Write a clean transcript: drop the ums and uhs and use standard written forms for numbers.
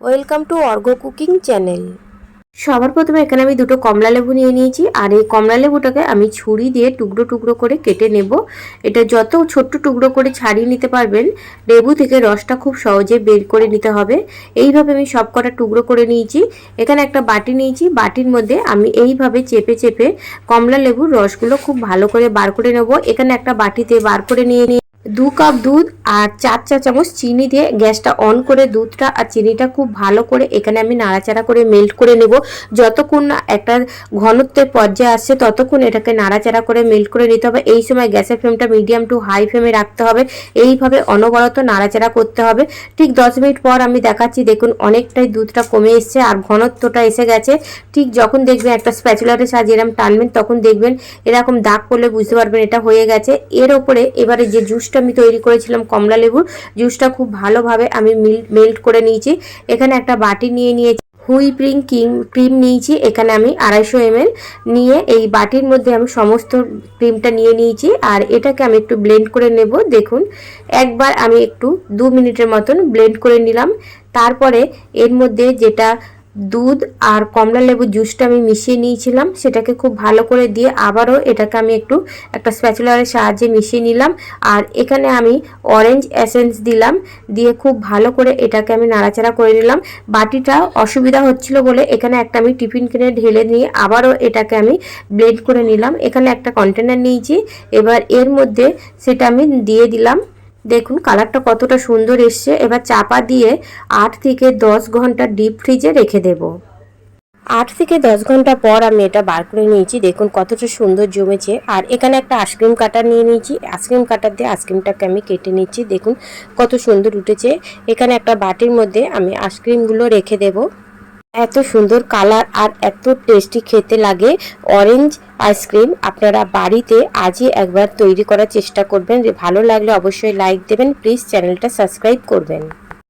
Welcome to Arghya cooking channel. সবার প্রথমে এখানে আমি দুটো কমলা লেবু নিয়ে নিয়েছি, আর এই কমলা লেবুটাকে আমি ছুরি দিয়ে টুকরো টুকরো করে কেটে নেব। এটা যত ছোট্ট টুকরো করে ছাড়িয়ে নিতে পারবেন, লেবু থেকে রসটা খুব সহজে বের করে নিতে হবে। এইভাবে আমি সব কটা টুকরো করে নিয়েছি। এখানে একটা বাটি নিয়েছি, বাটির মধ্যে আমি এইভাবে চেপে চেপে কমলা লেবুর রসগুলো খুব ভালো করে বার করে নেব। এখানে একটা বাটিতে বার করে নিয়ে 2 কাপ দুধ আর 4 চা চামচ চিনি দিয়ে গ্যাসটা অন করে দুধটা আর চিনিটা খুব ভালো করে এখানে আমি নাড়াচাড়া করে মেল্ট করে নেব। যতক্ষণ না একটা ঘনত্বের পর্যায়ে আসছে ততক্ষণ এটাকে নাড়াচাড়া করে মেল্ট করে নিতে হবে। এই সময় গ্যাসের ফ্লেমটা মিডিয়াম টু হাই ফ্লেমে রাখতে হবে। এইভাবে অনবরত নাড়াচাড়া করতে হবে। ঠিক 10 মিনিট পর আমি দেখাচ্ছি, দেখুন অনেকটাই দুধটা কমে এসছে আর ঘনত্বটা এসে গেছে। ঠিক যখন দেখবেন একটা স্প্যাচুলারের সাহায্যে এরকম টানবেন, তখন দেখবেন এরকম দাগ পড়লে বুঝতে পারবেন এটা হয়ে গেছে। এর ওপরে এবারে যে জুসটা আমি তৈরি করেছিলাম কমলা লেবুর, জুসটা খুব ভালোভাবে আমি মেল্ট করে নিয়েছি। এখানে একটা বাটি নিয়েছি, হুইপিং ক্রিম নিয়েছি এখানে আমি 250 ml নিয়ে এই বাটির মধ্যে আমি সমস্ত ক্রিমটা নিয়ে নিয়েছি। আর এটাকে আমি একটু ব্লেন্ড করে নেব। দেখুন একবার আমি একটু 2 মিনিটের মতন ব্লেন্ড করে নিলাম। তারপরে এর মধ্যে যেটা দুধ আর কমলা লেবুর জুসটা আমি মিশিয়ে নিয়েছিলাম সেটাকে খুব ভালো করে দিয়ে আবারও এটাকে আমি একটা স্প্যাচুলারের সাহায্যে মিশিয়ে নিলাম। আর এখানে আমি অরেঞ্জ এসেন্স দিলাম, দিয়ে খুব ভালো করে এটাকে আমি নাড়াচাড়া করে নিলাম। বাটিটা অসুবিধা হচ্ছিল বলে এখানে একটা আমি টিফিন কিনে ঢেলে নিয়ে আবারও এটাকে আমি ব্লেন্ড করে নিলাম। এখানে একটা কন্টেনার নিয়েছি, এবার এর মধ্যে সেটা আমি দিয়ে দিলাম। দেখুন কালারটা কতটা সুন্দর এসছে। এবার চাপা দিয়ে 8 থেকে 10 ঘন্টা ডিপ ফ্রিজে রেখে দেব। 8 থেকে 10 ঘন্টা পর আমি এটা বার করে নিয়েছি। দেখুন কতটা সুন্দর জমেছে। আর এখানে একটা আইসক্রিম কাটার নিয়ে নিয়েছি, আইসক্রিম কাটার দিয়ে আইসক্রিমটাকে আমি কেটে নিচ্ছি। দেখুন কত সুন্দর উঠেছে। এখানে একটা বাটির মধ্যে আমি আইসক্রিমগুলো রেখে দেব। এত সুন্দর কালার আর এত টেস্টি খেতে লাগে অরেঞ্জ আইসক্রিম। আপনারা বাড়িতে আজই একবার তৈরি করার চেষ্টা করবেন। ভালো লাগলে অবশ্যই লাইক দেবেন, প্লিজ চ্যানেলটা সাবস্ক্রাইব করবেন।